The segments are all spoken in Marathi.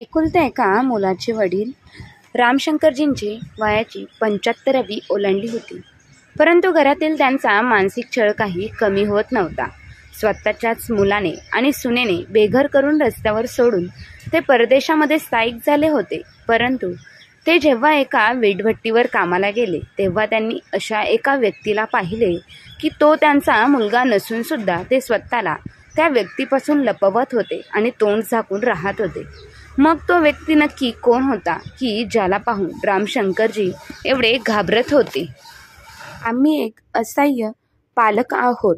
एकुलत्या एका मुलाचे वडील रामशंकरजींची वयाची 75वी ओलांडली होती. परंतु घरातील त्यांचा मानसिक छळ काही कमी होत नव्हता. स्वतःच्याच मुलाने आणि सुनेने बेघर करून रस्त्यावर सोडून ते परदेशामध्ये स्थायिक झाले होते. परंतु ते जेव्हा एका वीटभट्टीवर कामाला गेले तेव्हा त्यांनी अशा एका व्यक्तीला पाहिले की तो त्यांचा मुलगा नसून सुद्धा ते स्वतःला त्या व्यक्तीपासून लपवत होते आणि तोंड झाकून राहत होते. मग तो व्यक्ती नक्की कोण होता की ज्याला पाहून रामशंकरजी एवढे घाबरत होते? आम्ही एक असहाय्य पालक आहोत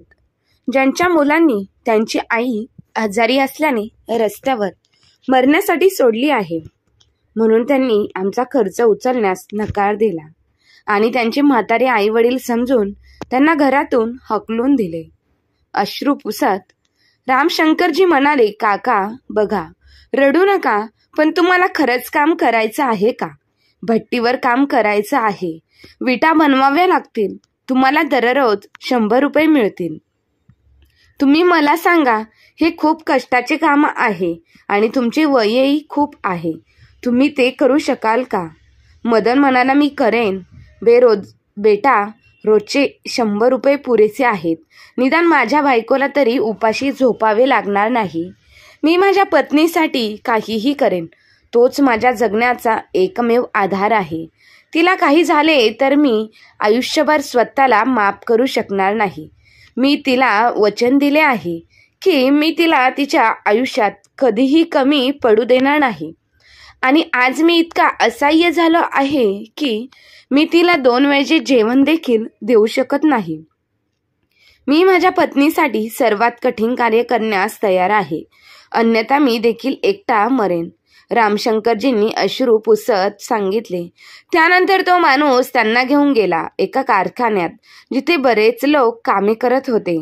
ज्यांच्या मुलांनी त्यांची आई आजारी असल्याने रस्त्यावर मरण्यासाठी सोडली आहे. म्हणून त्यांनी आमचा खर्च उचलण्यास नकार दिला आणि त्यांचे म्हातारे आई वडील समजून त्यांना घरातून हकलून दिले. अश्रू पुसत रामशंकरजी म्हणाले, काका बघा, रडू नका, पण तुम्हाला खरंच काम करायचं आहे का? भट्टीवर काम करायचं आहे, विटा बनवाव्या लागतील, तुम्हाला दररोज 100 रुपये मिळतील. तुम्ही मला सांगा, हे खूप कष्टाचे काम आहे आणि तुमचे वयही खूप आहे, तुम्ही ते करू शकाल का? मदन म्हणाला, मी करेन. बेटा, रोजचे 100 रुपये पुरेसे आहेत. निदान माझ्या बायकोला तरी उपाशी झोपावे लागणार नाही. मी माझ्या पत्नीसाठी काहीही करेन. तोच माझ्या जगण्याचा एकमेव आधार आहे. तिला काही झाले तर मी आयुष्यभर स्वतःला माफ करू शकणार नाही. मी तिला वचन दिले आहे की मी तिला तिच्या आयुष्यात कधीही कमी पडू देणार नाही. आणि आज मी इतका असहाय्य झालो आहे की मी तिला 2 वेळचे जेवण देखील देऊ शकत नाही. मी माझ्या पत्नीसाठी सर्वात कठीण कार्य करण्यास तयार आहे, अन्यथा मी देखील एकटा मरेन. रामशंकरजींनी अश्रू पुसत सांगितले. त्यानंतर तो माणूस त्यांना घेऊन गेला एका कारखान्यात जिथे बरेच लोक कामे करत होते.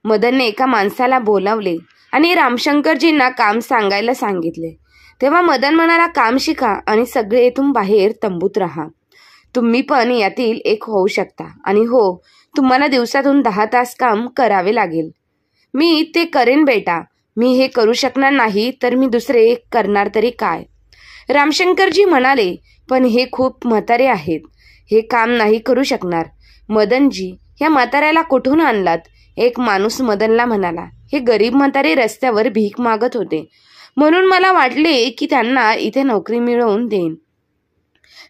मदनने एका माणसाला बोलावले आणि रामशंकरजींना काम सांगायला सांगितले. तेव्हा मदन म्हणाला, काम शिका आणि सगळे येथून बाहेर तंबूत राहा. तुम्ही पण यातील एक होऊ शकता. आणि हो, तुम्हाला दिवसातून 10 तास काम करावे लागेल. मी ते करेन बेटा. मी हे करू शकणार नाही तर मी दुसरे करणार तरी काय? रामशंकरजी म्हणाले, पण हे खूप म्हातारे आहेत, हे काम नाही करू शकणार. मदनजी, या म्हाताऱ्याला कुठून आणलात? एक माणूस मदनला म्हणाला. हे गरीब म्हातारे रस्त्यावर भीक मागत होते, म्हणून मला वाटले की त्यांना इथे नोकरी मिळवून देईन,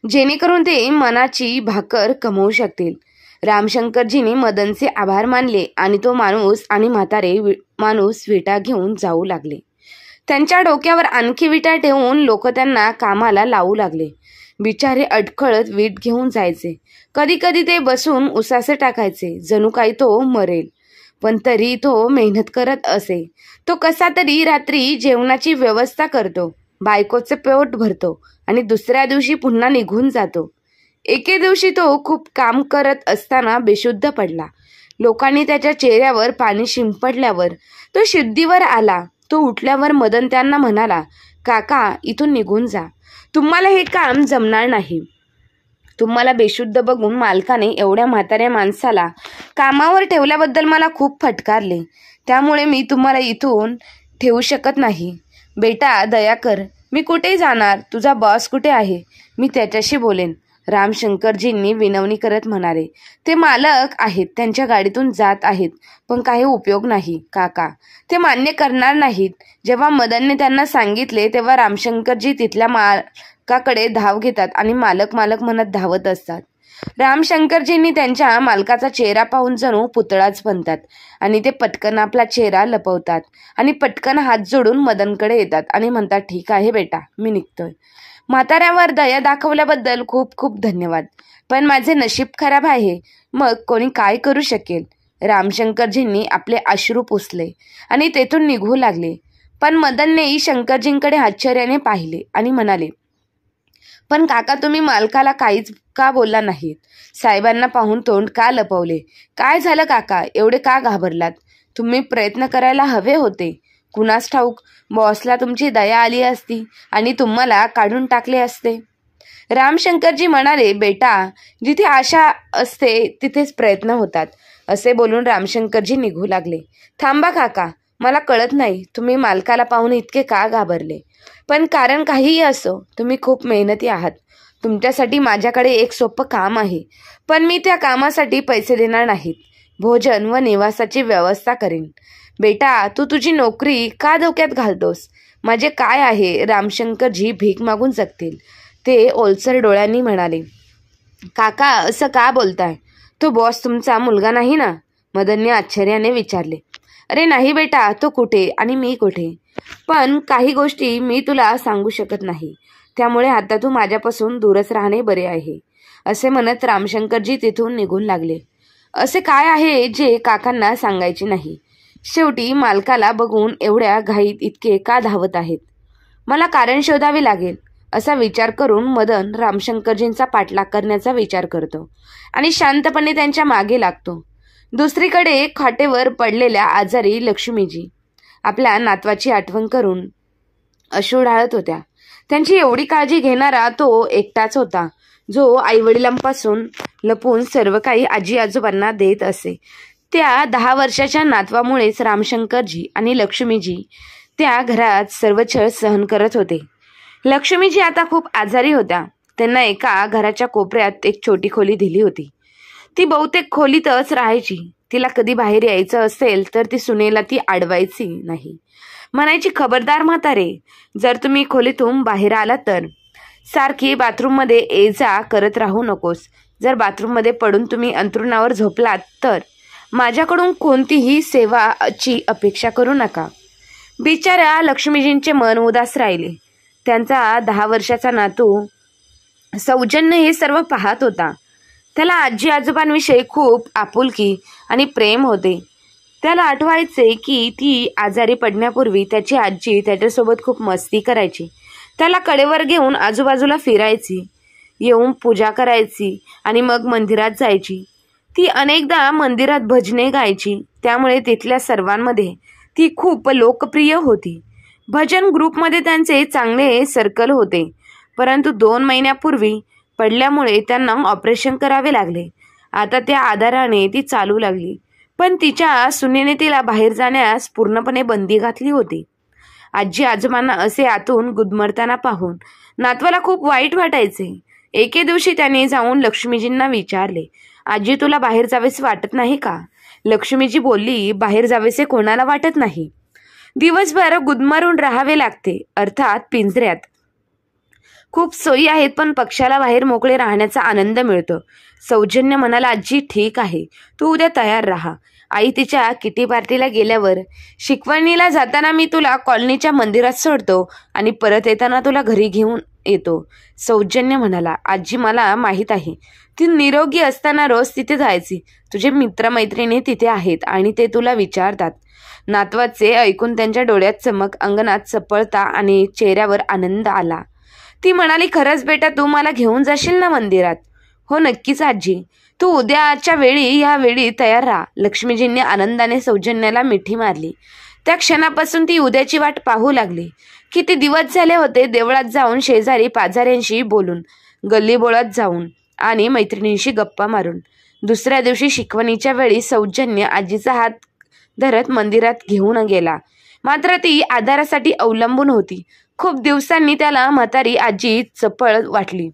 जेणेकरून ते मनाची भाकर कमवू शकतील. रामशंकरजींनी मदनचे आभार मानले आणि तो माणूस आणि म्हातारे माणूस विटा घेऊन जाऊ लागले. त्यांच्या डोक्यावर आणखी विटा ठेवून लोक त्यांना कामाला लावू लागले. बिचारे अडखळत वीट घेऊन जायचे. कधी कधी ते बसून उसासे टाकायचे, जणू काही तो मरेल, पण तरी तो मेहनत करत असे. तो कसा तरी रात्री जेवणाची व्यवस्था करतो, बायकोचे पोट भरतो आणि दुसऱ्या दिवशी पुन्हा निघून जातो. एके दिवशी तो खूप काम करत असताना बेशुद्ध पडला. लोकांनी त्याच्या चेहऱ्यावर पाणी शिंपडल्यावर तो शुद्धीवर आला. तो उठल्यावर मदन त्यांना म्हणाला, काका, इथून निघून जा, तुम्हाला हे काम जमणार नाही. तुम्हाला बेशुद्ध बघून मालकाने एवढ्या म्हाताऱ्या माणसाला कामावर ठेवल्याबद्दल मला खूप फटकारले, त्यामुळे मी तुम्हाला इथून ठेवू शकत नाही. बेटा, दया कर, मी कुठे जाणार? तुझा बॉस कुठे आहे? मी त्याच्याशी बोलेन. रामशंकरजींनी विनवणी करत म्हणाले, ते मालक आहेत, त्यांच्या गाडीतून जात आहेत, पण काही उपयोग नाही काका, ते मान्य करणार नाहीत. जेव्हा मदनने त्यांना सांगितले तेव्हा रामशंकरजी तिथल्या मालकाकडे धाव घेतात आणि मालक मालक म्हणत धावत असतात. रामशंकरजींनी त्यांच्या मालकाचा चेहरा पाहून जणू पुतळाच बनतात आणि ते पटकन आपला चेहरा लपवतात आणि पटकन हात जोडून मदनकडे येतात आणि म्हणतात, ठीक आहे बेटा, मी निघतोय. म्हाताऱ्यावर दया दाखवल्याबद्दल खूप खूप धन्यवाद, पण माझे नशीब खराब आहे, मग कोणी काय करू शकेल? रामशंकरजींनी आपले अश्रू पुसले आणि तेथून निघू लागले. पण मदननेही शंकरजींकडे आश्चर्याने पाहिले आणि म्हणाले, पण काका, तुम्ही मालकाला काहीच का बोलला नाहीत? साहेबांना पाहून तोंड का लपवले? काय झालं काका, एवढे का घाबरलात? तुम्ही प्रयत्न करायला हवे होते. कुणास ठाऊक, बॉसला तुमची दया आली असती आणि तुम्हाला काढून टाकले असते. रामशंकरजी म्हणाले, बेटा, जिथे आशा असते तिथेच प्रयत्न होतात. असे बोलून रामशंकरजी निघू लागले. थांबा काका, मला कळत नाही, तुम्ही मालकाला पाहून इतके का घाबरले? पण कारण काहीही असो, तुम्ही खूप मेहनती आहात. तुमच्यासाठी माझ्याकडे एक सोपं काम आहे, पण मी त्या कामासाठी पैसे देणार नाहीत. भोजन व निवासाची व्यवस्था करेन. बेटा, तू तुझी नोकरी का धोक्यात घालतोस? माझे काय आहे? रामशंकरजी भीक मागून जगतील. ते ओलसर डोळ्यांनी म्हणाले. काका, असं का बोलताय? तो बॉस तुमचा मुलगा नाही ना? मदनने आश्चर्याने विचारले. अरे नाही बेटा, तो कुठे आणि मी कुठे? पण काही गोष्टी मी तुला सांगू शकत नाही, त्यामुळे आता तू माझ्यापासून दूरच राहणे बरे आहे. असे म्हणत रामशंकरजी तिथून निघून लागले. असे काय आहे जे काकांना सांगायचे नाही? शेवटी मालकाला बघून एवढ्या घाईत इतके का धावत आहेत? मला कारण शोधावे लागेल, असा विचार करून मदन रामशंकरजींचा पाठलाग करण्याचा विचार करतो आणि शांतपणे त्यांच्या मागे लागतो. दुसरीकडे खाटेवर पडलेल्या आजारी लक्ष्मीजी आपल्या नातवाची आठवण करून अश्रू ढाळत होत्या. त्यांची एवढी काळजी घेणारा तो एकटाच होता, जो आईवडिलांपासून लपून सर्व काही आजी आजोबांना देत असे. त्या 10 वर्षाच्या नातवामुळेच रामशंकरजी आणि लक्ष्मीजी त्या घरात सर्व छळ सहन करत होते. लक्ष्मीजी आता खूप आजारी होत्या. त्यांना एका घराच्या कोपऱ्यात एक छोटी खोली दिली होती. ती बहुतेक खोलीतच राहायची. तिला कधी बाहेर यायचं असेल तर ती सुनेला ती अडवायची नाही. म्हणायची, खबरदार म्हातारे, जर तुम्ही खोलीतून बाहेर आलात तर सारखी बाथरूममध्ये ये जा करत राहू नकोस. जर बाथरूममध्ये पडून तुम्ही अंथरुणावर झोपलात तर माझ्याकडून कोणतीही सेवाची अपेक्षा करू नका. बिचाऱ्या लक्ष्मीजींचे मन उदास राहिले. त्यांचा 10 वर्षाचा नातू सौजन्य हे सर्व पाहत होता. त्याला आजी आजोबांविषयी खूप आपुलकी आणि प्रेम होते. त्याला आठवायचे की ती आजारी पडण्यापूर्वी त्याची आजी त्याच्यासोबत खूप मस्ती करायची. त्याला कडेवर घेऊन आजूबाजूला फिरायची, येऊन पूजा करायची आणि मग मंदिरात जायची. ती अनेकदा मंदिरात भजने गायची, त्यामुळे तिथल्या सर्वांमध्ये ती खूप लोकप्रिय होती. भजन ग्रुपमध्ये त्यांचे चांगले सर्कल होते. परंतु 2 महिन्यापूर्वी पडल्यामुळे त्यांना ऑपरेशन करावे लागले. आता त्या आधाराने ती चालू लागली, पण तिच्या सुनेने तिला बाहेर जाण्यास पूर्णपणे बंदी घातली होती. आजी आजोबांना असे आतून गुदमरताना पाहून नातवाला खूप वाईट वाटायचे. एके दिवशी त्याने जाऊन लक्ष्मीजींना विचारले, आजी, तुला बाहेर जावेसे वाटत नाही का? लक्ष्मीजी बोलली, बाहेर जावेसे कोणाला वाटत नाही. दिवसभर गुदमरून राहावे लागते, अर्थात पिंजऱ्यात. खूप सोयी आहेत, पण पक्षाला बाहेर मोकळे राहण्याचा आनंद मिळतो. सौजन्य म्हणाला, आजी ठीक आहे, तू उद्या तयार राहा. आई तिच्या किटी पार्टीला गेल्यावर शिकवणीला जाताना मी तुला कॉलनीच्या मंदिरात सोडतो आणि परत येताना तुला घरी घेऊन येतो. सौजन्य म्हणाला, आजी मला माहीत आहे, ती निरोगी असताना रोज तिथे जायची. तुझे मित्रमैत्रिणी तिथे आहेत आणि ते तुला विचारतात. नातवाचे ऐकून त्यांच्या डोळ्यात चमक, अंगणात चपळता आणि चेहऱ्यावर आनंद आला. ती म्हणाली, खरंच बेटा, तू मला घेऊन जाशील ना मंदिरात? हो नक्कीच आजी, तू उद्याच्या वेळी या वेळी तयार राहा. लक्ष्मीजींनी आनंदाने सौजन्याला मिठी मारली. त्या क्षणापासून ती उद्याची वाट पाहू लागली. किती दिवस झाले होते देवळात जाऊन, शेजारी पाजाऱ्यांशी बोलून, गल्लीबोळात जाऊन आणि मैत्रिणींशी गप्पा मारून. दुसऱ्या दिवशी शिकवणीच्या वेळी सौजन्य आजीचा हात धरत मंदिरात घेऊन गेला. मात्र ती आधारासाठी अवलंबून होती. खूप दिवसांनी त्याला म्हातारी आजी चपळ वाटली.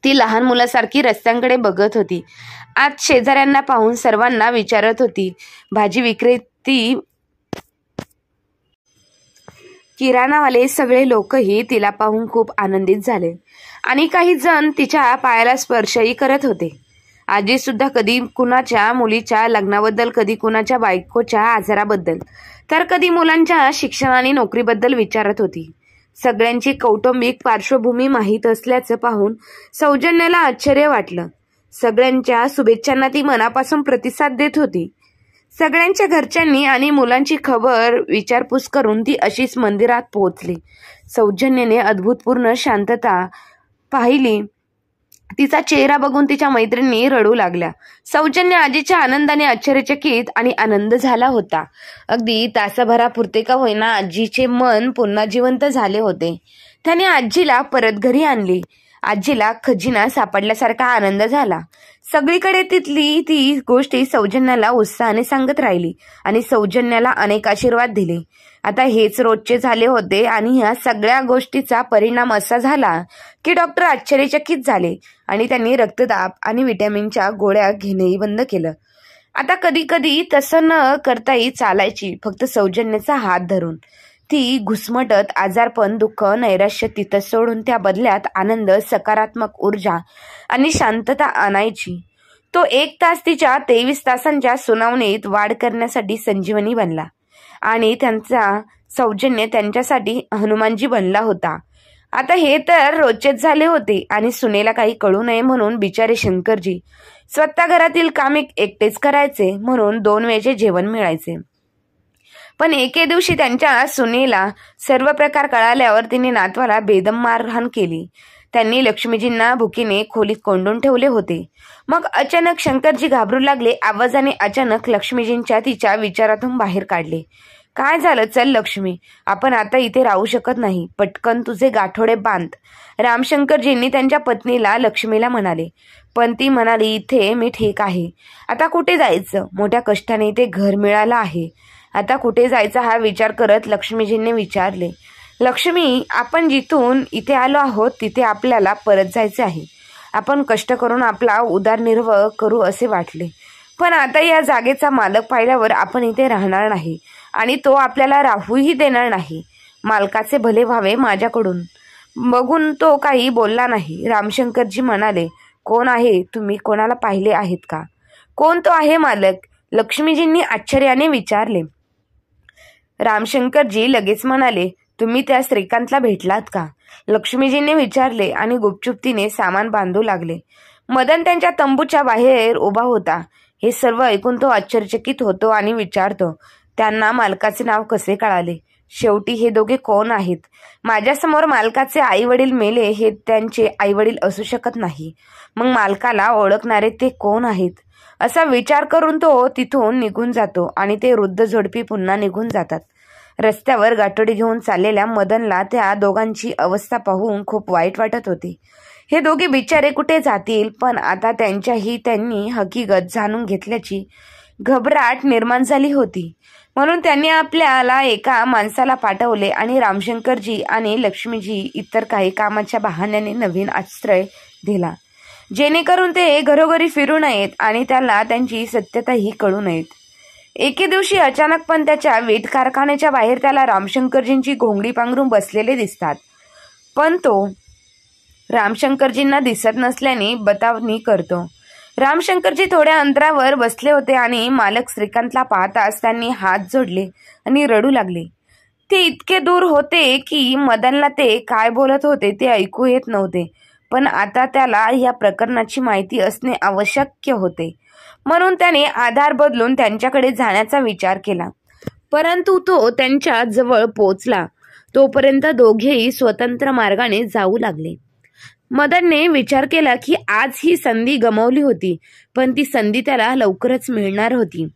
ती लहान मुलासारखी रस्त्यांकडे बघत होती. आज शेजाऱ्यांना पाहून सर्वांना विचारत होती. भाजी विक्रेती, किराणावाले सगळे लोकही तिला पाहून खूप आनंदित झाले आणि काही जण तिच्या पायाला स्पर्शही करत होते. आजी सुद्धा कधी कुणाच्या मुलीच्या लग्नाबद्दल, कधी कुणाच्या बायकोच्या आजाराबद्दल, तर कधी मुलांच्या शिक्षण आणि नोकरीबद्दल विचारत होती. सगळ्यांची कौटुंबिक पार्श्वभूमी माहीत असल्याचं पाहून सौजन्याला आश्चर्य वाटलं. सगळ्यांच्या शुभेच्छांना ती मनापासून प्रतिसाद देत होती. सगळ्यांच्या घरच्यांनी आणि मुलांची खबर विचारपूस करून ती अशीच मंदिरात पोहोचली. सौजन्याने अद्भुतपूर्ण शांतता पाहिली. तिचा चेहरा बघून तिच्या मैत्रिणी रडू लागल्या. सौजन्य आजीच्या आनंदाने आश्चर्यचकित आणि आनंद झाला होता. अगदी तासाभरापुरते का होईना आजीचे मन पुन्हा जिवंत झाले होते. त्याने आजीला परत घरी आणली. आजीला खजिना सापडल्यासारखा आनंद झाला. सगळीकडे तिथली ती गोष्टी सौजन्याला उत्साहाने सांगत राहिली आणि सौजन्याला अनेक आशीर्वाद दिले. आता हेच रोजचे झाले होते आणि ह्या सगळ्या गोष्टीचा परिणाम असा झाला की डॉक्टर आश्चर्यचकित झाले आणि त्यांनी रक्तदाब आणि व्हिटॅमिनच्या गोळ्या घेणेही बंद केलं. आता कधी कधी तसं न करताही चालायची, फक्त सौजन्याचा हात धरून. ती घुसमटत आजारपण, दुःख, नैराश्य तिथं सोडून त्या बदल्यात आनंद, सकारात्मक ऊर्जा आणि शांतता आणायची. तो 1 तास तिच्या 23 तासांच्या सुनावणीत वाढ करण्यासाठी संजीवनी बनला आणि त्यांचा सौजन्य त्यांच्यासाठी हनुमानजी बनला होता. आता हे तर रोजचेच झाले होते आणि सुनेला काही कळू नये म्हणून बिचारे शंकरजी स्वतः घरातील काम एकटेच करायचे, म्हणून 2 वेळचे जेवण मिळायचे. पण एके दिवशी त्यांच्या सुनेला सर्व प्रकार कळाल्यावर तिने नातवाला बेदम मारहाण केली. त्यांनी लक्ष्मीजींना भुकीने खोलीत कोंडून ठेवले होते. मग अचानक शंकरजी घाबरू लागले. आवाजाने अचानक लक्ष्मीजींच्या तिच्या विचारातून बाहेर काढले. काय झालं? चल लक्ष्मी, आपण आता इथे राहू शकत नाही. पटकन तुझे गाठोडे बांध. रामशंकरजींनी त्यांच्या पत्नीला लक्ष्मीला म्हणाले. पण ती म्हणाली, इथे मी ठीक आहे. आता कुठे जायचं? मोठ्या कष्टाने इथे घर मिळालं आहे. आता कुठे जायचा हा विचार करत लक्ष्मीजींनी विचारले. लक्ष्मी, आपण जिथून इथे आलो आहोत तिथे आपल्याला परत जायचे आहे. आपण कष्ट करून आपला उदरनिर्वाह करू असे वाटले, पण आता या जागेचा मालक पाहिल्यावर आपण इथे राहणार नाही आणि तो आपल्याला राहूही देणार नाही. मालकाचे भले व्हावे माझ्याकडून. बघून तो काही बोलला नाही. रामशंकरजी म्हणाले, कोण आहे? तुम्ही कोणाला पाहिले आहेत का? कोण तो आहे मालक? लक्ष्मीजींनी आश्चर्याने विचारले. रामशंकरजी लगेच म्हणाले, तुम्ही त्या श्रीकांतला भेटलात का? लक्ष्मीजींनी विचारले आणि गुपचूप तिने सामान बांधू लागले. मदन त्यांच्या तंबूच्या बाहेर उभा होता. हे सर्व ऐकून तो आश्चर्यचकित होतो आणि विचारतो, त्यांना मालकाचे नाव कसे कळाले? शेवटी हे दोघे कोण आहेत? माझ्यासमोर मालकाचे आई वडील मेले, हे त्यांचे आई वडील असू शकत नाही. मग मालकाला ओळखणारे ते कोण आहेत? असा विचार करून तो तिथून निघून जातो आणि ते वृद्ध जोडपी पुन्हा निघून जातात. रस्त्यावर गाठोडी घेऊन चाललेल्या मदनला त्या दोघांची अवस्था पाहून खूप वाईट वाटत होते. हे दोघे बिचारे कुठे जातील? पण आता त्यांनी हकीकत जाणून घेतल्याची घबराट निर्माण झाली होती. म्हणून त्यांनी आपल्याला एका माणसाला पाठवले आणि रामशंकरजी आणि लक्ष्मीजी इतर काही कामाच्या बहाण्याने नवीन आश्रय दिला, जेणेकरून ते घरोघरी फिरू नयेत आणि त्याला त्यांची सत्यताही कळू नयेत. एके दिवशी अचानक पण त्याच्या वीट कारखान्याच्या बाहेर त्याला रामशंकरजींची घोंगडी पांघरून बसलेले दिसतात. पण तो रामशंकरजींना दिसत नसल्याने बतावणी करतो. रामशंकरजी थोड्या अंतरावर बसले होते आणि मालक श्रीकांतला पाहताच त्यांनी हात जोडले आणि रडू लागले. ते इतके दूर होते की मदनला ते काय बोलत होते ते ऐकू येत नव्हते, पण आता त्याला या प्रकरणाची माहिती असणे आवश्यक होते. म्हणून त्याने आधार बदलून त्यांच्याकडे जाण्याचा विचार केला. परंतु तो त्यांच्या जवळ पोहोचला तोपर्यंत दोघेही स्वतंत्र मार्गाने जाऊ लागले. मदनने विचार केला की आज ही संधी गमावली होती, पण ती संधी त्याला लवकरच मिळणार होती.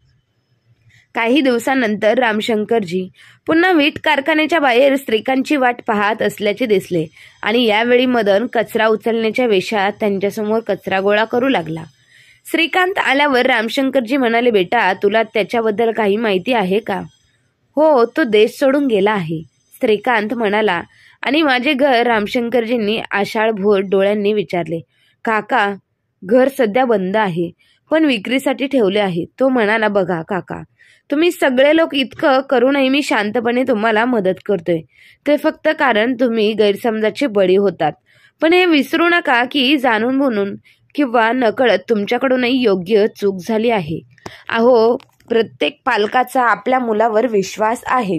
काही दिवसांनंतर रामशंकरजी पुन्हा वीट कारखान्याच्या बाहेर श्रीकांतची वाट पाहत असल्याचे दिसले आणि यावेळी मदन कचरा उचलण्याच्या वेशात त्यांच्यासमोर कचरा गोळा करू लागला. श्रीकांत आल्यावर रामशंकरजी म्हणाले, बेटा, तुला त्याच्याबद्दल काही माहिती आहे का? हो, तो देश सोडून गेला आहे, श्रीकांत म्हणाला. आणि माझे घर? रामशंकरजींनी आशाळभोर डोळ्यांनी विचारले. काका, घर सध्या बंद आहे, पण विक्रीसाठी ठेवले आहे. तो म्हणाला, बघा काका, तुम्ही सगळे लोक इतकं करूनही मी शांतपणे तुम्हाला मदत करतोय, ते फक्त कारण तुम्ही गैरसमजाचे बळी होतात. पण हे विसरू नका की जाणून म्हणून किंवा नकळत तुमच्याकडूनही योग्य चूक झाली आहे. अहो, प्रत्येक पालकाचा आपल्या मुलावर विश्वास आहे,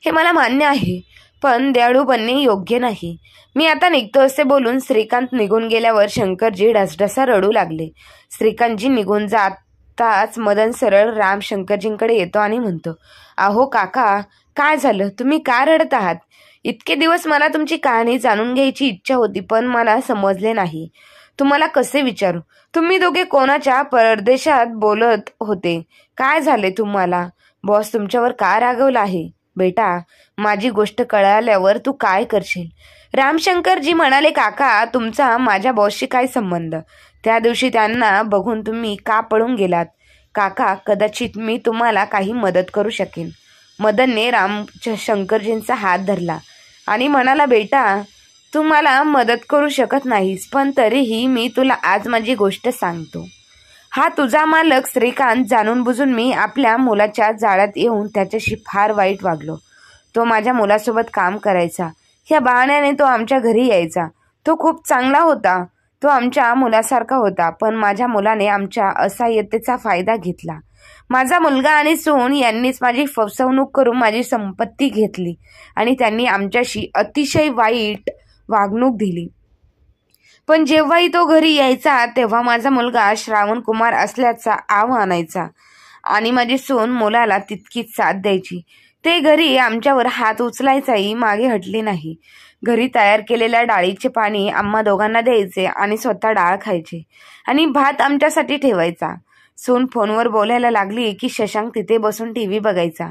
हे मला मान्य आहे, पण दयाळू बनणे योग्य नाही. मी आता निघतो असे बोलून श्रीकांत निघून गेल्यावर शंकरजी ढसढसा रडू लागले. श्रीकांतजी निघून जाताच मदन सरळ रामशंकरजींकडे येतो आणि म्हणतो, अहो काका, काय झालं? तुम्ही का रडत आहात? इतके दिवस मला तुमची कहाणी जाणून घ्यायची इच्छा होती, पण मला समजले नाही. तुम्हाला कसे विचारू? तुम्ही दोघे कोणाच्या परदेशात बोलत होते? काय झाले तुम्हाला? बॉस तुमच्यावर का रागवला आहे? बेटा, माझी गोष्ट कळाल्यावर तू काय करशील? रामशंकरजी म्हणाले, काका, तुमचा माझ्या बॉसशी काय संबंध? त्या दिवशी त्यांना बघून तुम्ही का पळून गेलात? काका, कदाचित मी तुम्हाला काही मदत करू शकेन. मदनने रामशंकरजींचा हात धरला आणि म्हणाला, बेटा, तू मला मदत करू शकत नाहीस, पण तरीही मी तुला आज माझी गोष्ट सांगतो. हा तुझा मालक श्रीकांत, जाणून बुजून मी आपल्या मुलाच्या जाळ्यात येऊन त्याच्याशी फार वाईट वागलो. तो माझ्या मुलासोबत काम करायचा. ह्या बहाण्याने तो आमच्या घरी यायचा. तो खूप चांगला होता. तो आमच्या मुलासारखा होता. पण माझ्या मुलाने आमच्या असहाय्यतेचा फायदा घेतला. माझा मुलगा आणि सून यांनीच माझी फसवणूक करून माझी संपत्ती घेतली आणि त्यांनी आमच्याशी अतिशय वाईट वागणूक दिली. पण जेव्हाही तो घरी यायचा तेव्हा माझा मुलगा श्रावण कुमार असल्याचा आव आणायचा आणि माझी सून मुलाला तितकीच साथ द्यायची. ते घरी आमच्यावर हात उचलायचाही मागे हटले नाही. घरी तयार केलेल्या डाळीचे पाणी आम्हा दोघांना द्यायचे आणि स्वतः डाळ खायचे आणि भात आमच्यासाठी ठेवायचा. सून फोनवर बोलायला लागली की शशांक तिथे बसून टीव्ही बघायचा.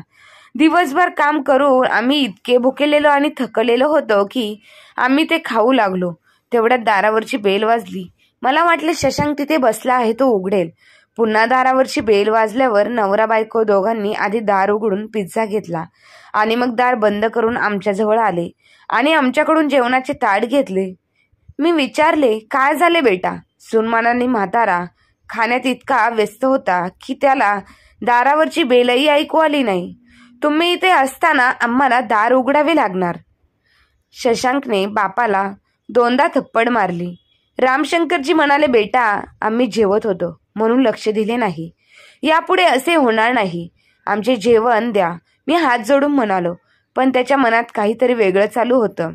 दिवसभर काम करून आम्ही इतके भुकेलेलो आणि थकलेलो होतो की आम्ही ते खाऊ लागलो. तेवढ्यात दारावरची बेल वाजली. मला वाटले शशांक तिथे बसला आहे, तो उघडेल. पुन्हा दारावरची बेल वाजल्यावर नवरा बायको दोघांनी आधी दार उघडून पिझ्झा घेतला आणि मग दार बंद करून आमच्याजवळ आले आणि आमच्याकडून जेवणाचे ताट घेतले. मी विचारले, काय झाले बेटा? सुनमानाने म्हातारा खाण्यात इतका व्यस्त होता की त्याला दारावरची बेलही ऐकू आली नाही. तुम्ही इथे असताना आम्हाला दार उघडावे लागणार. शशांकने बापाला दोनदा थप्पड मारली. रामशंकरजी म्हणाले, बेटा, आम्ही जेवत होतो म्हणून लक्ष दिले नाही. यापुढे असे होणार नाही. आमचे जेवण द्या. मी हात जोडून म्हणालो, पण त्याच्या मनात काहीतरी वेगळं चालू होतं.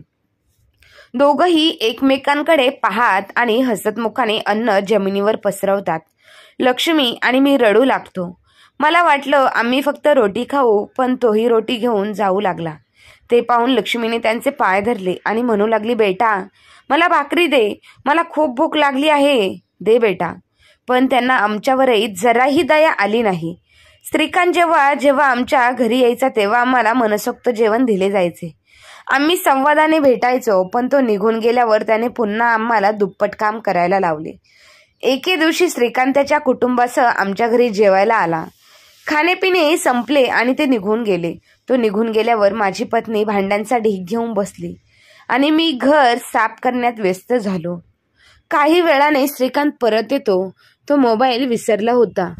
दोघंही एकमेकांकडे पाहत आणि हसतमुखाने अन्न जमिनीवर पसरवतात. लक्ष्मी आणि मी रडू लागतो. मला वाटलं आम्ही फक्त रोटी खाऊ, पण तोही रोटी घेऊन जाऊ लागला. ते पाहून लक्ष्मीने त्यांचे पाय धरले आणि म्हणू लागली, बेटा, मला भाकरी दे. मला खूप भूक लागली आहे. दे बेटा. पण त्यांना आमच्यावरही जराही दया आली नाही. श्रीकांत जेव्हा जेव्हा आमच्या घरी यायचा तेव्हा आम्हाला मनसोक्त जेवण दिले जायचे. आम्ही संवादाने भेटायचो, पण तो निघून गेल्यावर त्याने पुन्हा आम्हाला दुप्पट काम करायला लावले. एके दिवशी श्रीकांत त्याच्या कुटुंबासह आमच्या घरी जेवायला आला. खाणेपिणे संपले आणि ते निघून गेले. तो निघून गेल्यावर माझी पत्नी भांड्यांचा ढीग घेऊन बसली आणि मी घर साफ करण्यात व्यस्त झालो. काही वेळाने श्रीकांत परत येतो. तो मोबाईल विसरला होता.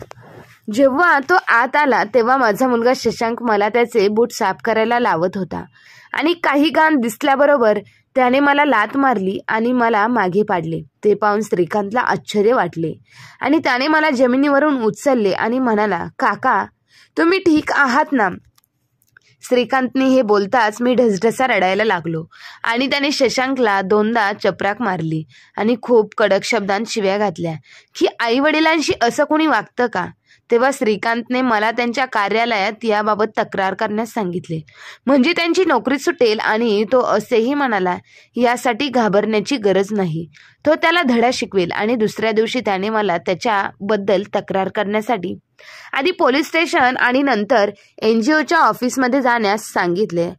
जेव्हा तो आत आला तेव्हा माझा मुलगा शशांक मला त्याचे बूट साफ करायला लावत होता आणि काही घाण दिसल्याबरोबर त्याने मला लाथ मारली आणि मला मागे पाडले. ते पाहून श्रीकांतला आश्चर्य वाटले आणि त्याने मला जमिनीवरून उचलले आणि म्हणाला, काका, तुम्ही ठीक आहात ना? श्रीकांतने हे बोलताच मी ढसढसा रडायला लागलो आणि त्याने शशांकला दोनदा चपराक मारली आणि खूप कडक शब्दांत शिव्या घातल्या की आई वडिलांशी असं कोणी वागतं का? तेव्हा श्रीकांतने मला त्यांच्या कार्यालयात याबाबत तक्रार करण्यास सांगितले, म्हणजे त्यांची नोकरी सुटेल. आणि तो असेही म्हणाला, यासाठी घाबरण्याची गरज नाही. तो त्याला धडा शिकवेल. आणि दुसऱ्या दिवशी त्याने मला त्याच्याबद्दल तक्रार करण्यासाठी आधी पोलीस स्टेशन आणि नंतर NGOच्या ऑफिसमध्ये जाण्यास सांगितले.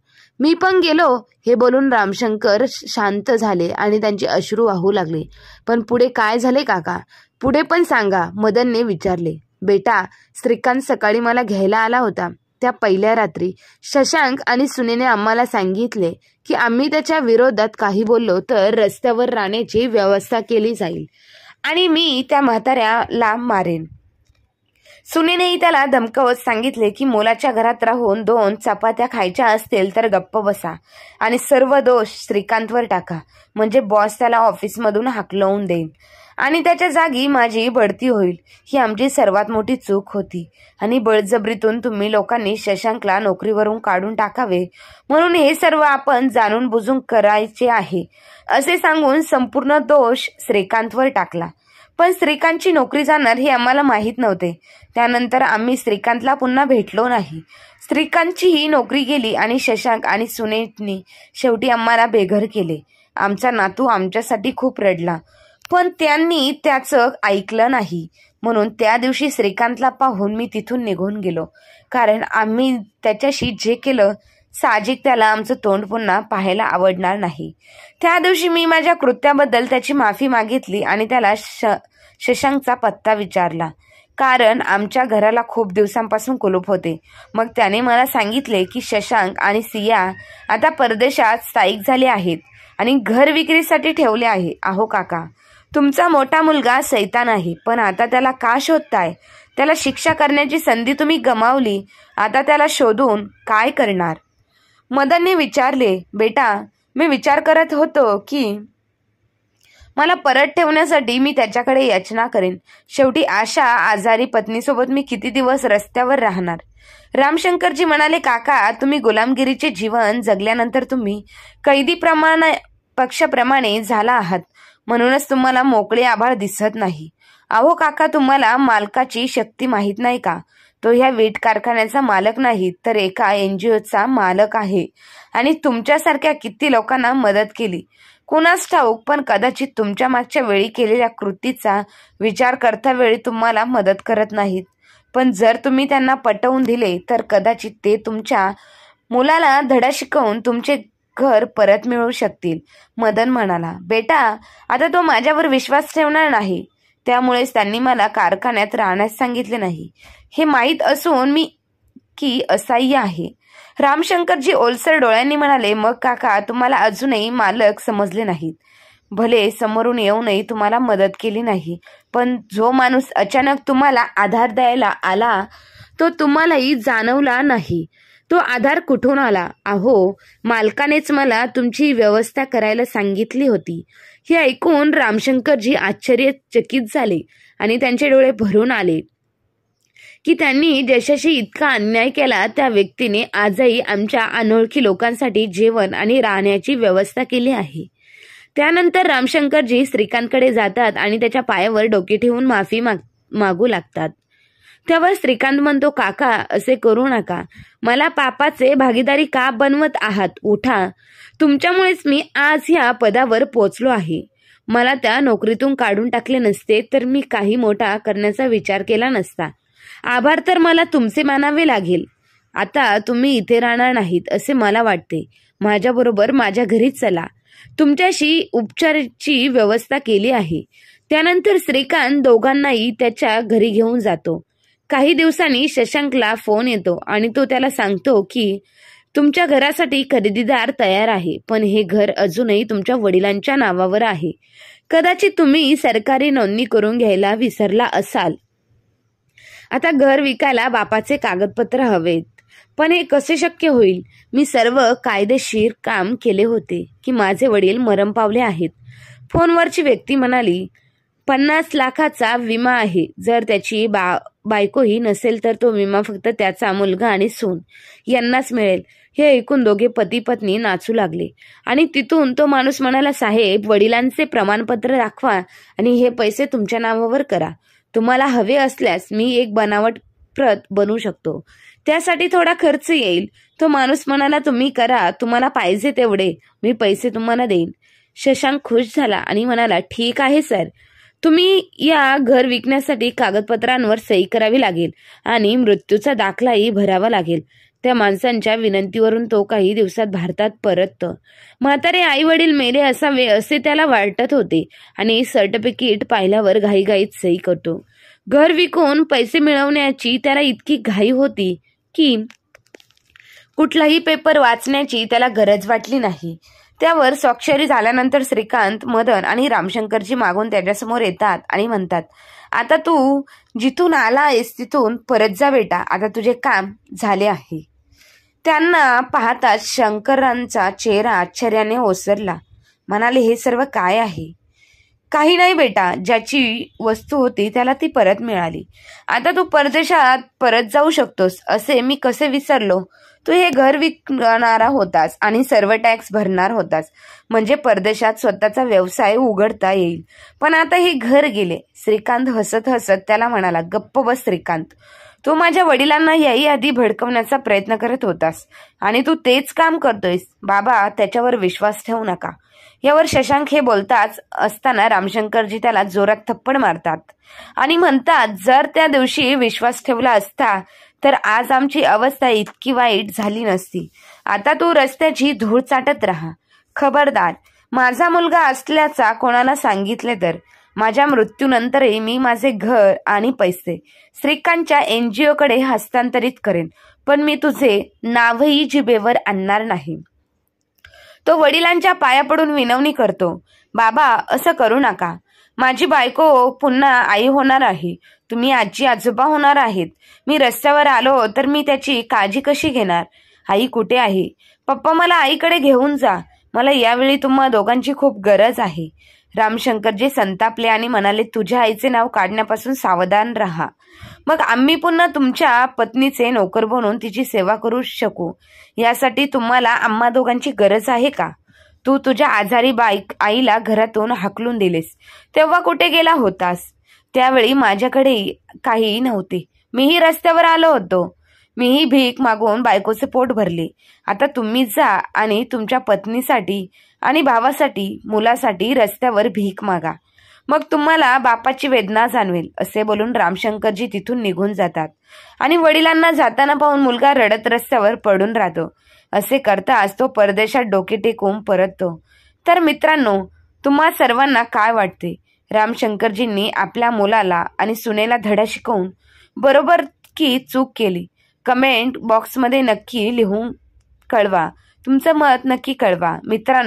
मी पण गेलो. हे बोलून रामशंकर शांत झाले आणि त्यांचे अश्रू वाहू लागले. पण पुढे काय झाले काका? पुढे पण सांगा, मदनने विचारले. बेटा, श्रीकांत सकाळी मला घ्यायला आला होता. त्या पहिल्या रात्री शशांक आणि सुनेने आम्हाला सांगितले की आम्ही त्याच्या विरोधात काही बोललो तर रस्त्यावर राहण्याची व्यवस्था केली जाईल आणि मी त्या म्हाताऱ्याला मारेन. सुनेनेही त्याला धमकावत सांगितले की मुलाच्या घरात राहून 2 चपात्या खायच्या असतील तर गप्प बसा आणि सर्व दोष श्रीकांतवर टाका, म्हणजे बॉस त्याला ऑफिसमधून हाकलवून देईल आणि त्याच्या जागी माझी बढती होईल. ही आमची सर्वात मोठी चूक होती आणि बळजबरीतून तुम्ही लोकांनी शशांकला नोकरीवरून काढून टाकावे म्हणून हे सर्व आपण जाणून बुजून करायचे आहे असे सांगून संपूर्ण दोष श्रीकांतवर टाकला. पण श्रीकांतची नोकरी जाणार हे आम्हाला माहीत नव्हते. त्यानंतर आम्ही श्रीकांतला पुन्हा भेटलो नाही. श्रीकांतचीही नोकरी गेली आणि शशांक आणि सुनेनी शेवटी आम्हाला बेघर केले. आमचा नातू आमच्यासाठी खूप रडला, पण त्यांनी त्याचं ऐकलं नाही. म्हणून त्या दिवशी श्रीकांतला पाहून मी तिथून निघून गेलो, कारण आम्ही त्याच्याशी जे केलं साहजिक त्याला आमचं तोंड पुन्हा पाहायला आवडणार नाही. त्या दिवशी मी माझ्या कृत्याबद्दल त्याची माफी मागितली आणि त्याला शशांकचा पत्ता विचारला, कारण आमच्या घराला खूप दिवसांपासून कुलूप होते. मग त्याने मला सांगितले की शशांक आणि सिया आता परदेशात स्थायिक झाले आहेत आणि घर विक्रीसाठी ठेवले आहे. अहो काका, तुमचा मोठा मुलगा सैतान आहे, पण आता त्याला का शोधताय? त्याला शिक्षा करण्याची संधी तुम्ही गमावली, आता त्याला शोधून काय करणार? मदनने विचारले. बेटा, मी विचार करत होतो की मला परत ठेवण्यासाठी मी त्याच्याकडे याचना करेन. शेवटी अशा आजारी पत्नीसोबत मी किती दिवस रस्त्यावर राहणार? रामशंकरजी म्हणाले, काका, तुम्ही गुलामगिरीचे जीवन जगल्यानंतर तुम्ही पक्षाप्रमाणे झाला आहात, म्हणूनच तुम्हाला मोकळे आभाळ दिसत नाही. अहो काका, तुम्हाला मालकाची शक्ती माहीत नाही का? तो ह्या वीट कारखान्याचा मालक नाही, तर एका NGOचा मालक आहे आणि तुमच्यासारख्या किती लोकांना मदत केली. कुणास ठाऊक, पण कदाचित तुमच्या मागच्या वेळी केलेल्या कृतीचा विचार करता वेळी तुम्हाला मदत करत नाहीत. पण जर तुम्ही त्यांना पटवून दिले तर कदाचित ते तुमच्या मुलाला धडा शिकवून तुमचे घर परत मिळवू शकतील. मदन म्हणाला, बेटा, आता तो माझ्यावर विश्वास ठेवणार नाही, त्यामुळेच त्यांनी मला कारखान्यात राहण्यास सांगितले नाही. हे माहीत असून मी की असह्य आहे. रामशंकरजी ओलसर डोळ्यांनी म्हणाले, मग काका, तुम्हाला अजूनही मालक समजले नाहीत. भले समोरून येऊनही तुम्हाला मदत केली नाही, पण जो माणूस अचानक तुम्हाला आधार द्यायला आला तो तुम्हालाही जाणवला नाही. तो आधार कुठून आला? अहो, मालकानेच मला तुमची व्यवस्था करायला सांगितली होती. हे ऐकून रामशंकरजी आश्चर्यचकित झाले आणि त्यांचे डोळे भरून आले की त्यांनी ज्याच्याशी इतका अन्याय केला त्या व्यक्तीने आजही आमच्या अनोळखी लोकांसाठी जेवण आणि राहण्याची व्यवस्था केली आहे. त्यानंतर रामशंकरजी श्रीकांतकडे जातात आणि त्याच्या पायावर डोके ठेवून माफी मागू लागतात. त्यावर श्रीकांत म्हणतो, काका, असे करू नका. मला पापाचे भागीदारी का बनवत आहात? उठा. तुमच्यामुळेच मी आज ह्या पदावर पोचलो आहे. मला त्या नोकरीतून काढून टाकले नसते तर मी काही मोठा करण्याचा विचार केला नसता. आभार तर मला तुमचे मानावे लागेल. आता तुम्ही इथे राहणार नाहीत असे मला वाटते. माझ्याबरोबर माझ्या घरीच चला. तुमच्याशी उपचाराची व्यवस्था केली आहे. त्यानंतर श्रीकांत दोघांनाही त्याच्या घरी घेऊन जातो. काही दिवसांनी शशांकला फोन येतो आणि तो त्याला सांगतो की तुमच्या घरासाठी खरेदीदार तयार आहे, पण हे घर अजूनही तुमच्या वडिलांच्या नावावर आहे. कदाचित तुम्ही सरकारी नोंदणी करून घ्यायला विसरला असाल. आता घर विकायला बापाचे कागदपत्र हवेत, पण हे कसे शक्य होईल? मी सर्व कायदेशीर काम केले होते की माझे वडील मरण पावले आहेत. फोनवरची व्यक्ती म्हणाली, 50 लाखाचा विमा आहे. जर त्याची बायकोही नसेल तर तो विमा फक्त त्याचा मुलगा आणि सून यांनाच मिळेल. हे ऐकून दोघे पती पत्नी नाचू लागले आणि तिथून तो माणूस म्हणाला, साहेब, वडिलांचे प्रमाणपत्र दाखवा आणि हे पैसे तुमच्या नावावर करा. तुम्हाला हवे असल्यास मी एक बनावट प्रत बनवू शकतो. त्यासाठी थोडा खर्च येईल. तो माणूस म्हणाला, तुम्ही करा, तुम्हाला पाहिजे तेवढे, मी पैसे तुम्हाला देईन. शशांक खुश झाला आणि म्हणाला, ठीक आहे सर, तुम्ही या घर विकण्यासाठी कागदपत्रांवर सही करावी लागेल आणि मृत्यूचा दाखलाही भरावा लागेल. त्या माणसांच्या विनंतीवरून तो काही दिवसात भारतात परततो. म्हातारे आई वडील मेले असावे असे त्याला वाटत होते आणि सर्टिफिकेट पाहिल्यावर घाईघाईत सही करतो. घर विकून पैसे मिळवण्याची त्याला इतकी घाई होती की कुठलाही पेपर वाचण्याची त्याला गरज वाटली नाही. त्यावर स्वाक्षरी झाल्यानंतर श्रीकांत, मदन आणि रामशंकरजी मागून त्याच्यासमोर येतात आणि म्हणतात, आता तू जिथून आला आहेस तिथून परत जा बेटा, आता तुझे काम झाले आहे. त्यांना पाहताच शंकरांचा चेहरा आश्चर्याने ओसरला. म्हणाले, हे सर्व काय आहे? काही नाही बेटा, ज्याची वस्तू होती त्याला ती परत मिळाली. आता तू परदेशात परत जाऊ शकतोस. असे मी कसे विसरलो? तू हे घर विकणारा होतास आणि सर्व टॅक्स भरणार होतास, म्हणजे परदेशात स्वतःचा व्यवसाय उघडता येईल. पण आता हे घर गेले. श्रीकांत हसत हसत त्याला म्हणाला, गप्प बस श्रीकांत, तू माझ्या वडिलांना याही आधी भडकवण्याचा प्रयत्न करत होतास आणि तू तेच काम करतोयस. बाबा, त्याच्यावर विश्वास ठेवू नका. यावर शशांक हे बोलताच असताना रामशंकरजी त्याला जोरात थप्पड मारतात आणि म्हणतात, जर त्या दिवशी विश्वास ठेवला असता तर आज आमची अवस्था इतकी वाईट झाली नसती. आता तू रस्त्याची धूळ चाटत राहा. खबरदार, माझा मुलगा असल्याचा कोणाला सांगितले तर माझ्या मृत्यूनंतरही मी माझे घर आणि पैसे श्रीकांतच्या NGO कडे हस्तांतरित करेन, पण मी तुझे नावही जिभेवर आणणार नाही. तो वडिलांच्या पाया पडून विनवणी करतो. बाबा, असं करू नका. माझी बायको पुन्हा आई होणार आहे. तुम्ही आजी आजोबा होणार आहेत. मी रस्त्यावर आलो तर मी त्याची काळजी कशी घेणार? आई कुठे आहे? पप्पा, मला आईकडे घेऊन जा. मला यावेळी तुम्हा दोघांची खूप गरज आहे. रामशंकरजी संतापले आणि म्हणाले, तुझ्या आईचे नाव काढण्यापासून सावधान राहा. मग आम्ही पुन्हा तुमच्या पत्नीचे नोकर बनून तिची सेवा करू शकू, यासाठी तुम्हाला आम्हा दोघांची गरज आहे का? तू तुझ्या आजारी आईला घरातून हाकलून दिलेस, तेव्हा कुठे गेला होतास? त्यावेळी माझ्याकडे काही नव्हते. मीही रस्त्यावर आलो होतो. मीही भीक मागून बायकोचे पोट भरले. आता तुम्ही जा आणि तुमच्या पत्नीसाठी आणि भावासाठी, मुलासाठी रस्त्यावर भीक मागा. मग तुम्हाला बापाची वेदना जाणवेल. असे बोलून रामशंकरजी तिथून निघून जातात आणि वडिलांना जाताना पाहून मुलगा रडत रस्त्यावर पडून राहतो. असे करताच तो परदेशात डोके टेकून परततो. तर मित्रांनो, तुम्हा सर्वांना काय वाटते? रामशंकरजींनी आपल्या मुलाला आणि सुनेला धडा शिकवून बरोबर की चूक केली? कमेंट बॉक्समध्ये नक्की लिहून कळवा. तुमचं मत नक्की कळवा मित्रांनो.